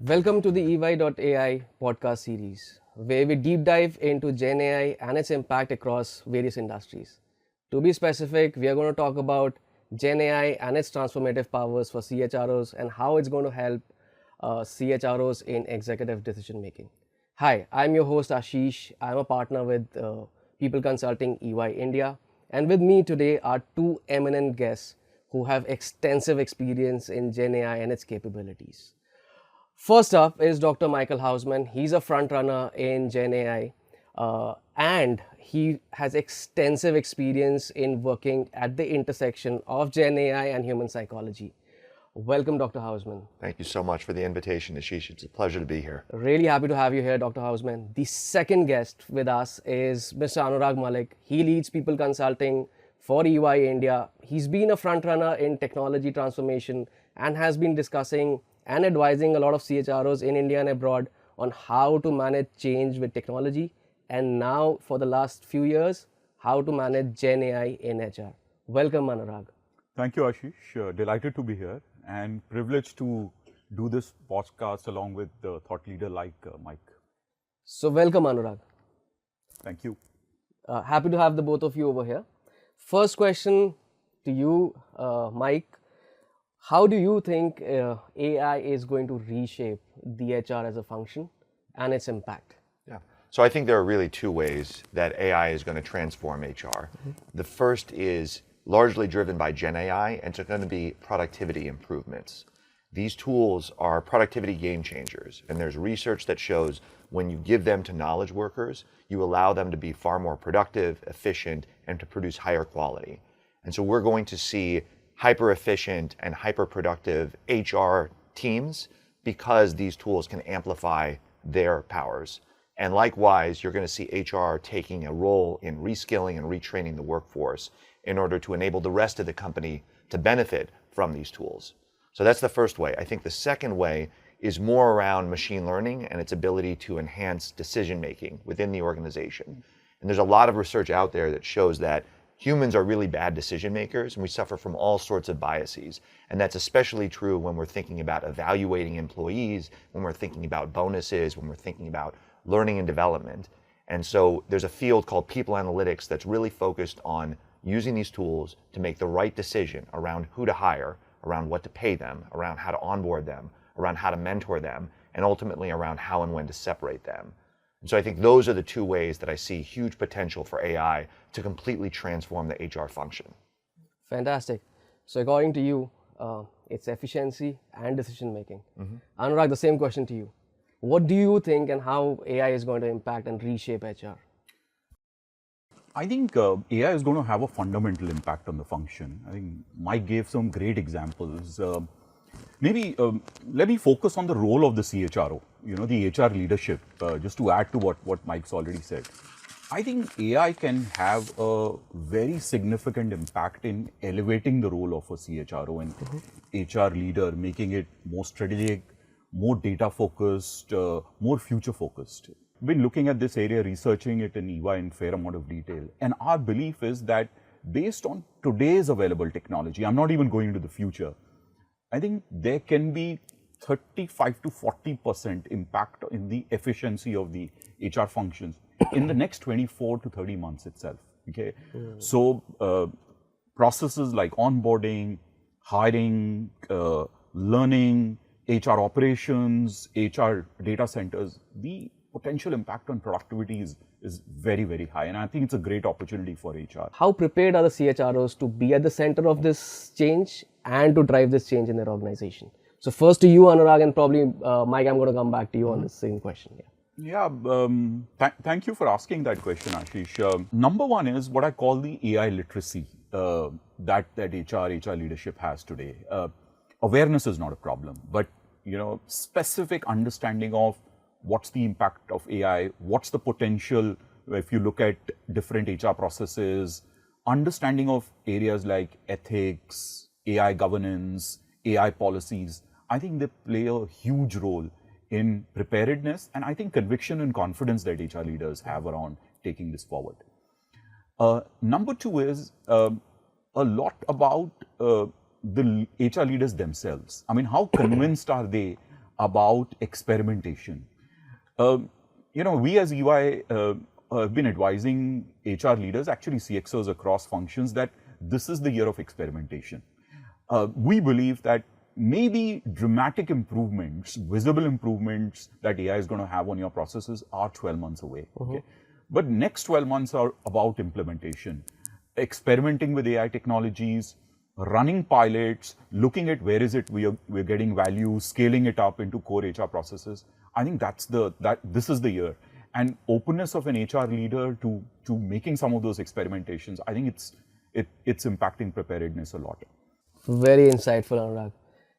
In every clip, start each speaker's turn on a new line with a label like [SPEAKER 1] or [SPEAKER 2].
[SPEAKER 1] Welcome to the EY.ai podcast series, where we deep dive into Gen AI and its impact across various industries. To be specific, we are going to talk about Gen AI and its transformative powers for CHROs and how it's going to help CHROs in executive decision making. Hi, I'm your host Ashish. I'm a partner with People Consulting EY India, and with me today are two eminent guests who have extensive experience in Gen AI and its capabilities. First up is Dr. Michael Hausman. He's a front runner in Gen AI, and he has extensive experience in working at the intersection of Gen AI and human psychology. Welcome, Dr. Hausman.
[SPEAKER 2] Thank you so much for the invitation, Ashish. It's a pleasure to be here.
[SPEAKER 1] Really happy to have you here, Dr. Hausman. The second guest with us is Mr. Anurag Malik. He leads people consulting for EY India. He's been a front runner in technology transformation and has been discussing and advising a lot of CHROs in India and abroad on how to manage change with technology, and now for the last few years, how to manage Gen AI in HR. Welcome, Anurag.
[SPEAKER 3] Thank you, Ashish. Delighted to be here and privileged to do this podcast along with the thought leader like Mike.
[SPEAKER 1] So welcome, Anurag.
[SPEAKER 3] Thank you.
[SPEAKER 1] Happy to have the both of you over here. First question to you, Mike. How do you think AI is going to reshape the HR as a function and its impact?
[SPEAKER 2] Yeah. So I think there are really two ways that AI is going to transform HR. The first is largely driven by Gen AI, and it's going to be productivity improvements. These tools are productivity game changers, and there's research that shows when you give them to knowledge workers, you allow them to be far more productive, efficient, and to produce higher quality. And so we're going to see hyper efficient and hyper productive HR teams because these tools can amplify their powers. And likewise, you're going to see HR taking a role in reskilling and retraining the workforce in order to enable the rest of the company to benefit from these tools. So that's the first way. I think the second way is more around machine learning and its ability to enhance decision making within the organization. And there's a lot of research out there that shows that humans are really bad decision makers, and we suffer from all sorts of biases. And that's especially true when we're thinking about evaluating employees, when we're thinking about bonuses, when we're thinking about learning and development. And so there's a field called people analytics that's really focused on using these tools to make the right decision around who to hire, around what to pay them, around how to onboard them, around how to mentor them, and ultimately around how and when to separate them. And so I think those are the two ways that I see huge potential for AI to completely transform the HR function.
[SPEAKER 1] Fantastic. So according to you, it's efficiency and decision making. Anurag, the same question to you. What do you think and how AI is going to impact and reshape HR?
[SPEAKER 3] I think AI is going to have a fundamental impact on the function. I think Mike gave some great examples. Maybe let me focus on the role of the CHRO, the HR leadership, just to add to what Mike's already said. I think AI can have a very significant impact in elevating the role of a CHRO and HR leader, making it more strategic, more data focused, more future focused. Been looking at this area, researching it in EY in fair amount of detail. And our belief is that based on today's available technology, I'm not even going into the future, I think there can be 35 to 40% impact in the efficiency of the HR functions in the next 24 to 30 months itself. Okay, so processes like onboarding, hiring, learning, HR operations, HR data centers, the potential impact on productivity is very, very high. And I think it's a great opportunity for HR.
[SPEAKER 1] How prepared are the CHROs to be at the center of this change and to drive this change in their organization? So first to you, Anurag, and probably Mike, I'm going to come back to you on the same question.
[SPEAKER 3] Yeah, thank you for asking that question, Ashish. Number one is what I call the AI literacy that HR leadership has today. Awareness is not a problem, but specific understanding of what's the impact of AI, what's the potential if you look at different HR processes, understanding of areas like ethics, AI governance, AI policies. I think they play a huge role in preparedness, and I think conviction and confidence that HR leaders have around taking this forward. Number two is a lot about the HR leaders themselves. I mean, how convinced are they about experimentation. We as EY have been advising HR leaders, actually CXOs across functions, that this is the year of experimentation. We believe that maybe dramatic improvements, visible improvements that AI is going to have on your processes are 12 months away. Okay? But next 12 months are about implementation, experimenting with AI technologies, running pilots, looking at where is it we're getting value, scaling it up into core HR processes. I think this is the year. And openness of an HR leader to making some of those experimentations, I think it's impacting preparedness a lot.
[SPEAKER 1] Very insightful, Anurag.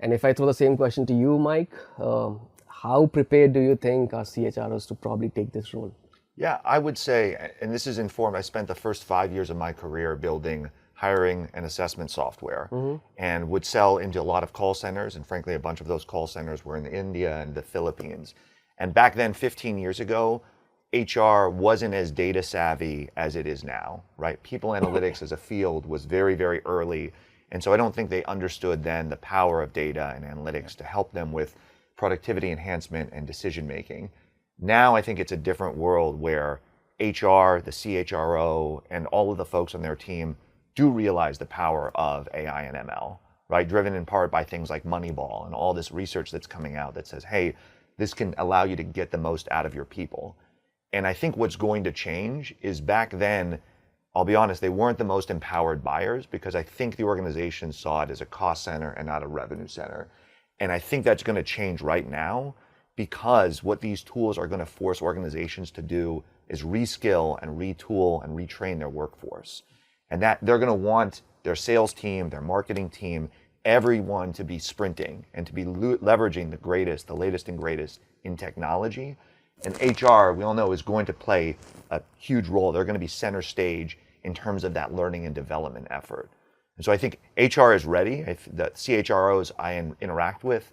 [SPEAKER 1] And if I throw the same question to you, Mike, how prepared do you think are CHROs to probably take this role?
[SPEAKER 2] Yeah, I would say, and this is informed, I spent the first 5 years of my career building hiring and assessment software and would sell into a lot of call centers. And frankly, a bunch of those call centers were in India and the Philippines. And back then, 15 years ago, HR wasn't as data savvy as it is now, right? People analytics as a field was very, very early. And so I don't think they understood then the power of data and analytics to help them with productivity enhancement and decision making. Now I think it's a different world where HR, the CHRO, and all of the folks on their team do realize the power of AI and ML, right? Driven in part by things like Moneyball and all this research that's coming out that says, hey, this can allow you to get the most out of your people. And I think what's going to change is back then, I'll be honest, they weren't the most empowered buyers because I think the organization saw it as a cost center and not a revenue center. And I think that's going to change right now because what these tools are going to force organizations to do is reskill and retool and retrain their workforce. And that they're going to want their sales team, their marketing team, everyone to be sprinting and to be leveraging the latest and greatest in technology. And HR, we all know, is going to play a huge role. They're going to be center stage in terms of that learning and development effort. And so I think HR is ready. The CHROs I interact with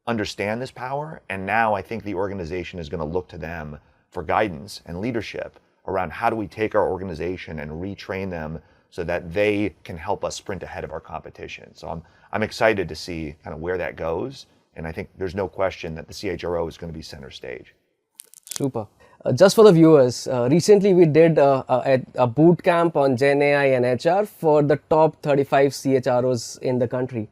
[SPEAKER 2] understand this power. And now I think the organization is going to look to them for guidance and leadership around how do we take our organization and retrain them so that they can help us sprint ahead of our competition. So I'm excited to see kind of where that goes. And I think there's no question that the CHRO is going to be center stage.
[SPEAKER 1] Super. Just for the viewers, recently we did a boot camp on Gen AI and HR for the top 35 CHROs in the country.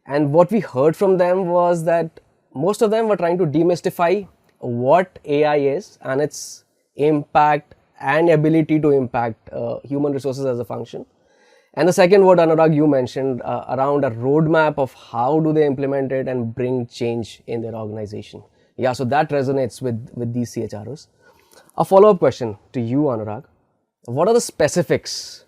[SPEAKER 1] And what we heard from them was that most of them were trying to demystify what AI is and its impact and ability to impact human resources as a function. And the second word, Anurag, you mentioned around a roadmap of how do they implement it and bring change in their organization. Yeah, so that resonates with these CHROs. A follow-up question to you, Anurag. What are the specifics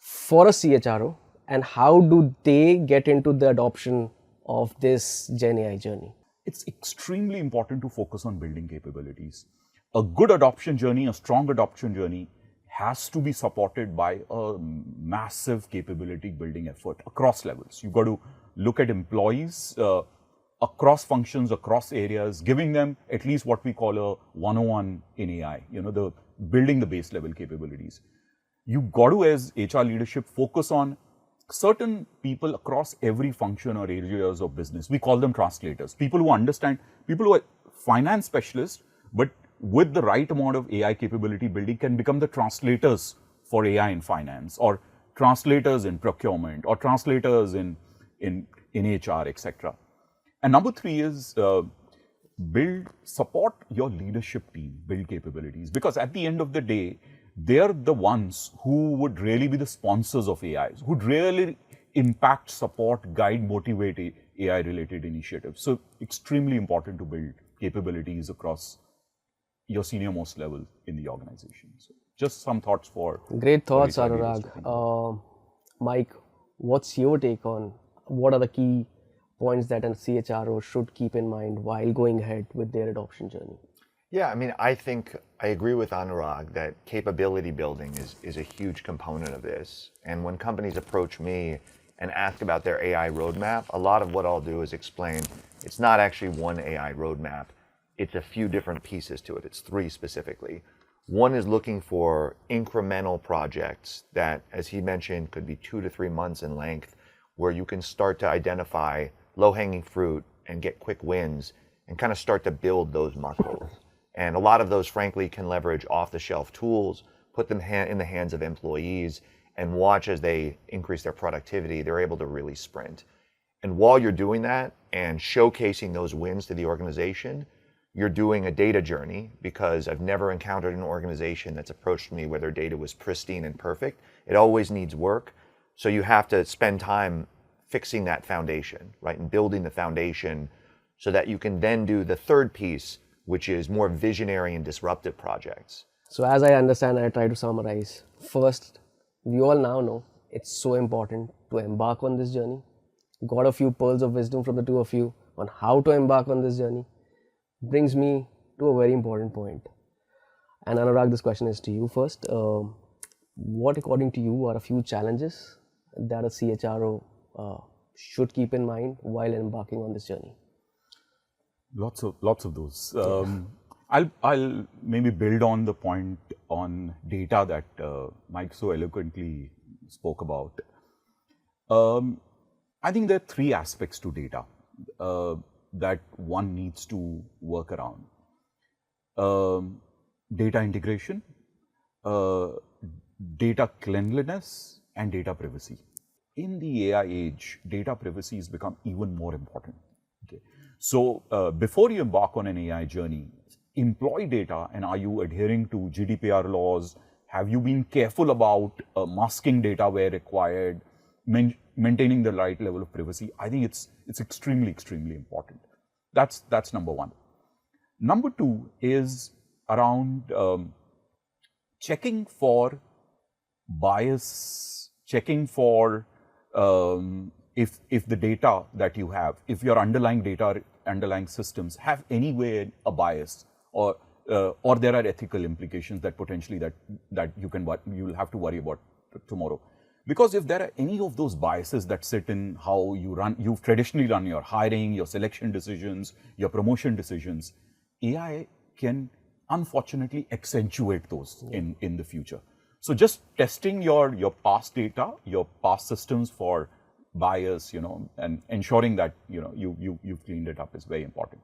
[SPEAKER 1] for a CHRO and how do they get into the adoption of this Gen AI journey?
[SPEAKER 3] It's extremely important to focus on building capabilities. A good adoption journey, a strong adoption journey has to be supported by a massive capability building effort across levels. You've got to look at employees across functions, across areas, giving them at least what we call a 101 in AI, the building the base level capabilities. You've got to, as HR leadership, focus on certain people across every function or areas of business. We call them translators, people who understand, people who are finance specialists, but with the right amount of AI capability building can become the translators for AI in finance, or translators in procurement, or translators in HR, etc. And number three is support your leadership team, build capabilities, because at the end of the day, they're the ones who would really be the sponsors of AI, who'd really impact, support, guide, motivate AI related initiatives. So extremely important to build capabilities across your senior most level in the organization. So just some thoughts for
[SPEAKER 1] great thoughts, Anurag. Mike, what's your take on what are the key points that a CHRO should keep in mind while going ahead with their adoption journey?
[SPEAKER 2] Yeah, I mean, I think I agree with Anurag that capability building is a huge component of this. And when companies approach me and ask about their AI roadmap, a lot of what I'll do is explain it's not actually one AI roadmap. It's a few different pieces to it. It's three specifically. One is looking for incremental projects that, as he mentioned, could be 2 to 3 months in length, where you can start to identify low-hanging fruit and get quick wins and kind of start to build those muscles. And a lot of those, frankly, can leverage off-the-shelf tools, put them in the hands of employees, and watch as they increase their productivity. They're able to really sprint. And while you're doing that and showcasing those wins to the organization, you're doing a data journey, because I've never encountered an organization that's approached me where their data was pristine and perfect. It always needs work. So you have to spend time fixing that foundation, right? And building the foundation so that you can then do the third piece, which is more visionary and disruptive projects.
[SPEAKER 1] So as I understand, I try to summarize. First, we all now know it's so important to embark on this journey. Got a few pearls of wisdom from the two of you on how to embark on this journey. Brings me to a very important point. And Anurag, this question is to you first. What, according to you, are a few challenges that a CHRO should keep in mind while embarking on this journey?
[SPEAKER 3] Lots of those. I'll maybe build on the point on data that Mike so eloquently spoke about. I think there are three aspects to data that one needs to work around. Data integration, data cleanliness, and data privacy. In the AI age, data privacy has become even more important. Okay. So before you embark on an AI journey, employee data, and are you adhering to GDPR laws? Have you been careful about masking data where required, maintaining the right level of privacy? I think it's extremely, extremely important. That's number one. Number two is around checking for bias, checking for if the data that you have, if your underlying systems have anywhere a bias, or there are ethical implications that potentially that you'll have to worry about tomorrow. Because if there are any of those biases that sit in how you've traditionally run your hiring, your selection decisions, your promotion decisions, AI can unfortunately accentuate those in the future. So just testing your past data, your past systems for bias, and ensuring that you've cleaned it up is very important.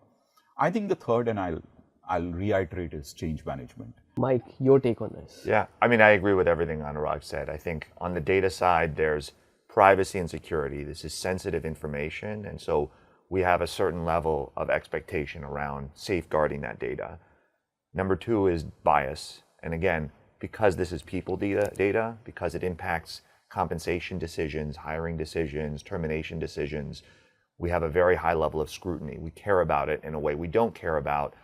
[SPEAKER 3] I think the third, and I'll reiterate, is change management.
[SPEAKER 1] Mike, your take on this?
[SPEAKER 2] Yeah, I mean, I agree with everything Anurag said. I think on the data side, there's privacy and security. This is sensitive information, and so we have a certain level of expectation around safeguarding that data. Number two is bias. And again, because this is people data, because it impacts compensation decisions, hiring decisions, termination decisions, we have a very high level of scrutiny. We care about it in a way we don't care about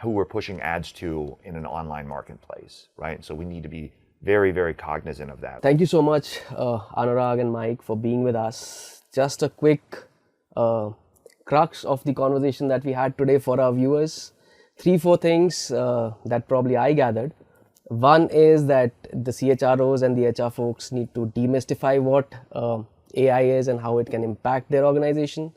[SPEAKER 2] who we're pushing ads to in an online marketplace, right? So we need to be very, very cognizant of that.
[SPEAKER 1] Thank you so much, Anurag and Mike, for being with us. Just a quick crux of the conversation that we had today for our viewers. 3-4 things that probably I gathered. One is that the CHROs and the HR folks need to demystify what AI is and how it can impact their organization.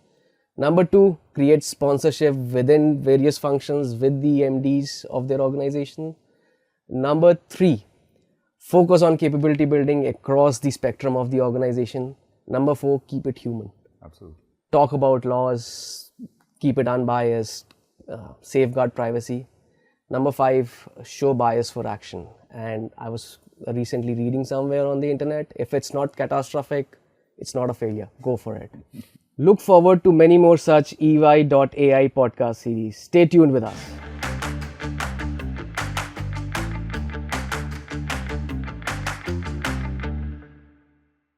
[SPEAKER 1] Number two, create sponsorship within various functions with the MDs of their organization. Number three, focus on capability building across the spectrum of the organization. Number four, keep it human.
[SPEAKER 3] Absolutely.
[SPEAKER 1] Talk about laws, keep it unbiased, safeguard privacy. Number five, show bias for action. And I was recently reading somewhere on the internet, if it's not catastrophic, it's not a failure. Go for it. Look forward to many more such EY.AI podcast series. Stay tuned with us.